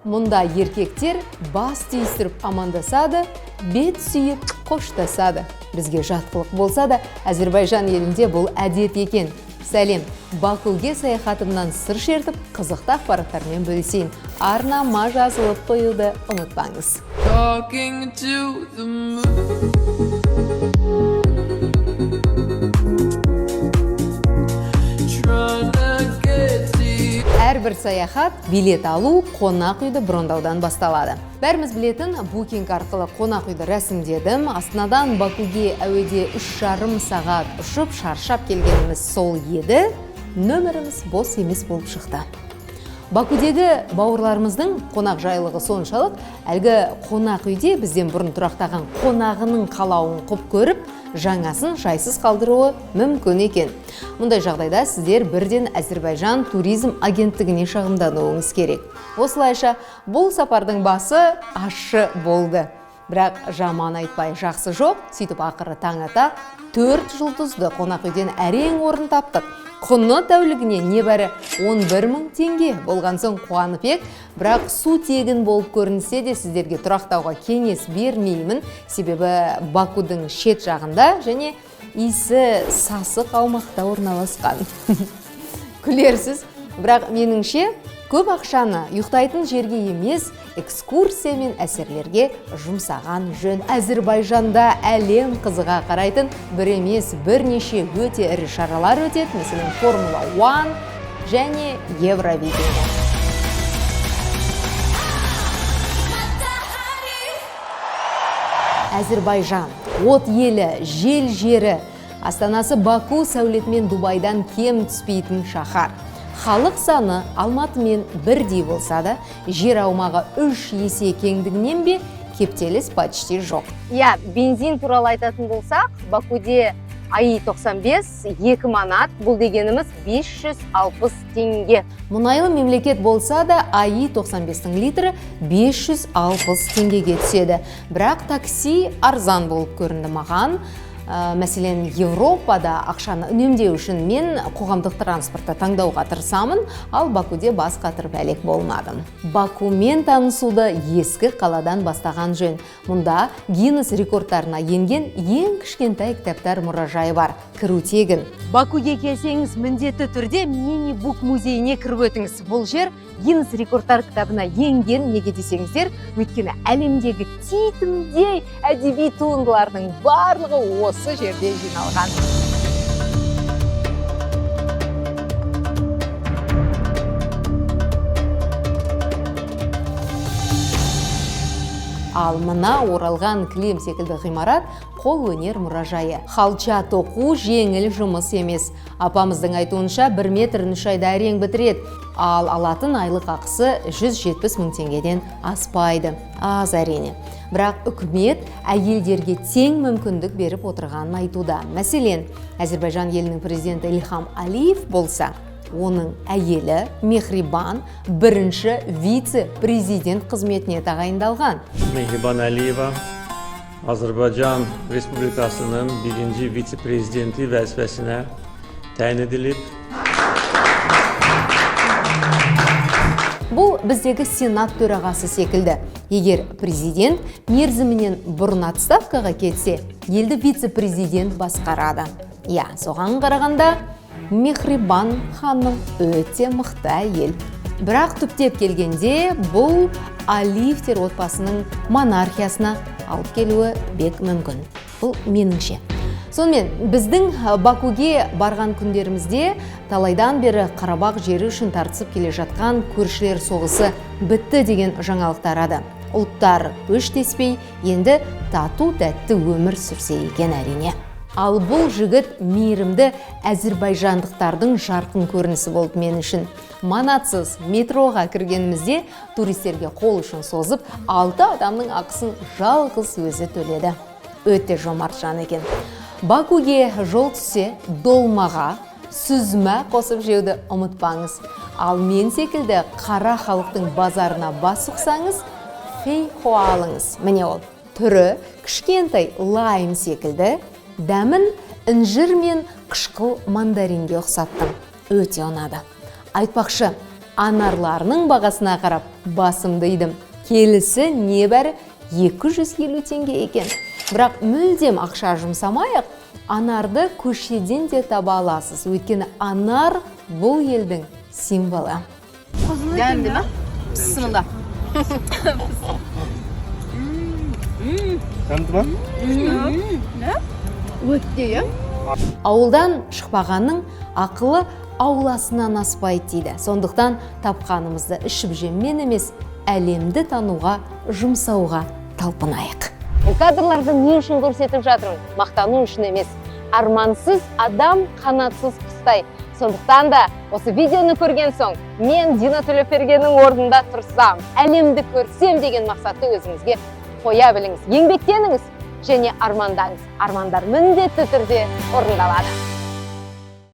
Мұнда еркектер бас түйістіріп амандасады, бет сүйіп қоштасады. Бізге жатқылық болса да, Әзербайжан елінде бұл әдет екен. Сәлем, Бакуге саяхатымнан сыр шертіп, қызықты ақпараттармен бөлісейін. Арнама жазылып қоюды ұмытпаңыз. Әрбір саяхат билет алу, қонақ үйді брондаудан басталады. Бәріміз білетін букинг арқылы қонақ үйді рәсімдедім. Астанадан Бакуге әуеде 3,5 сағат ұшып шаршап келгеніміз сол еді. Нөміріміз бос емес болып шықты. Бакудегі бауырларымыздың қонақ жайлығы соншалық, әлгі қонақ үйде бізден бұрын тұрақтаған қонағының қалауын құп көріп, жаңасын жайсыз қалдыруы мүмкін екен. Мұндай жағдайда сіздер бірден Әзербайжан туризм агенттігіне шағымдануыңыз керек. Осылайша бұл сапардың басы ащы болды. Бірақ жаман айтпай жақсы жоқ, сөйтіп ақыры таң ата 4 жұлдызды қонақ үйден әрең орын таптық. Құны тәулігіне небәрі 11.000 теңге болған соң қуанып ек, бірақ су тегін болып көрінсе де сіздерге тұрақтауға кеңес бермеймін, себебі Бакудың шет жағында және иісі сасық аумақта орналасқан. Күлерсіз, бірақ меніңше көп ақшаны ұйықтайтын жерге емес, экскурсия мен әсерлерге жұмсаған жөн. Әзербайжанда әлем қызыға қарайтын бір емес бірнеше өте ірі шаралар өтеді, мәселен Формула 1 және Евровидение. Әзербайжан, от елі, жел жері, астанасы Баку сәулетімен Дубайдан кем түспейтін шаһар. Халық саны Алматымен бірдей болса да, жер аумағы 3 есе кеңдігінен бе кептеліс почти жоқ. Бензин туралы айтатын болсақ, Бакуде АИ-95 2 манат, бұл дегеніміз 560 теңге. Мұнайлы мемлекет болса да, АИ-95-тің литрі 560 теңгеге түседі. Бірақ такси арзан болып көрінді маған. Мәселен, Европада ақшаны үнемдеу үшін мен қоғамдық транспортта таңдауға тырысамын, ал Бакуде бас қатырып әлек болмадым. Бакумен танысуды ескі қаладан бастаған жөн. Мұнда Гиннес рекордтарына енген ең кішкентай кітаптар мұражайы бар. Кіру тегін. Бакуге келсеңіз, міндетті түрде мини-бук музейіне кіріп өтіңіз. Бұл жер Гиннес рекордтар кітабына енген, неге десеңіздер, өйткені әлемдегі титімдей әдеби туындылардың барлығы осы жерде жиналған. Ал мына оралған кілем секілді ғимарат қол өнер мұражайы. Халча тоқу жеңіл жұмыс емес. Апамыздың айтуынша 1 метрін 3 айда әрең бітіреді, ал алатын айлық ақысы 170 мың теңгеден аспайды. Аз әрине. Бірақ үкімет әйелдерге тең мүмкіндік беріп отырғанын айтуда. Мәселен, Әзербайжан елінің президенті Ильхам Алиев болса, оның әйелі Мехрибан бірінші вице-президент қызметіне тағайындалған. Мехрибан Алиева Azərbaycan Respublikasının birinci vitse-prezidenti vəzifəsinə təyin edilib. Бұл біздегі сенат төрағасы секілді. Егер президент мерзімінен бұрын отставкаға кетсе, елді вице-президент басқарады. Соған қарағанда Мехрибан ханым өте мықты әйел. Бірақ түптеп келгенде бұл Алиевтер отбасының монархиясына алып келуі бек мүмкін. Бұл меніңше. Сонымен, біздің Бакуге барған күндерімізде талайдан бері Қарабақ жері үшін тартысып келе жатқан көршілер соғысы бітті деген жаңалық тарады. Ұлттар өштеспей, енді тату-тәтті өмір сүрсе екен әрине. Ал бұл жігіт мейірімді әзербайжандықтардың жарқын көрінісі болды мен үшін. Манатсыз метроға кіргенімізде туристерге қол ұшын созып, 6 адамның ақысын жалғыз өзі төледі. Өте жомарт жан екен. Бакуге жол түссе, долмаға, сүзмә қосып жеуді ұмытпаңыз. Ал мен секілді қара халықтың базарына бас сұқсаңыз, фейхо алыңыз. Міне ол, түрі кішкентай лайм секілді, дәмін інжір мен қышқыл мандаринге ұқсаттым. Өте ұнады. Айтпақшы, анарларының бағасына қарап басымды идім. Келісі небәрі 250 теңге екен. Бірақ мүлдем ақша жұмсамайық, анарды көшеден де таба аласыз. Өйткені анар бұл елдің символы. Дәмді ме? Бісміллә. Дәмді ма? Өтті, е? Ауылдан шықпағанның ақылы ауласынан аспайды дейді. Сондықтан тапқанымызды ішіп жеммен емес, әлемді тануға, жұмсауға талпынайық. Бұл кадрларды не үшін көрсетіп жатырмын? Мақтану үшін емес. Армансыз адам қанатсыз құстай. Сондықтан да осы видеоны көрген соң, мен Дина Төлепбергеннің орнында тұрсам, әлемді көрсем деген мақсатты өзіңізге қоя біліңіз. Еңбектеніңіз және армандаңыз. Армандар міндетті түрде орындалады.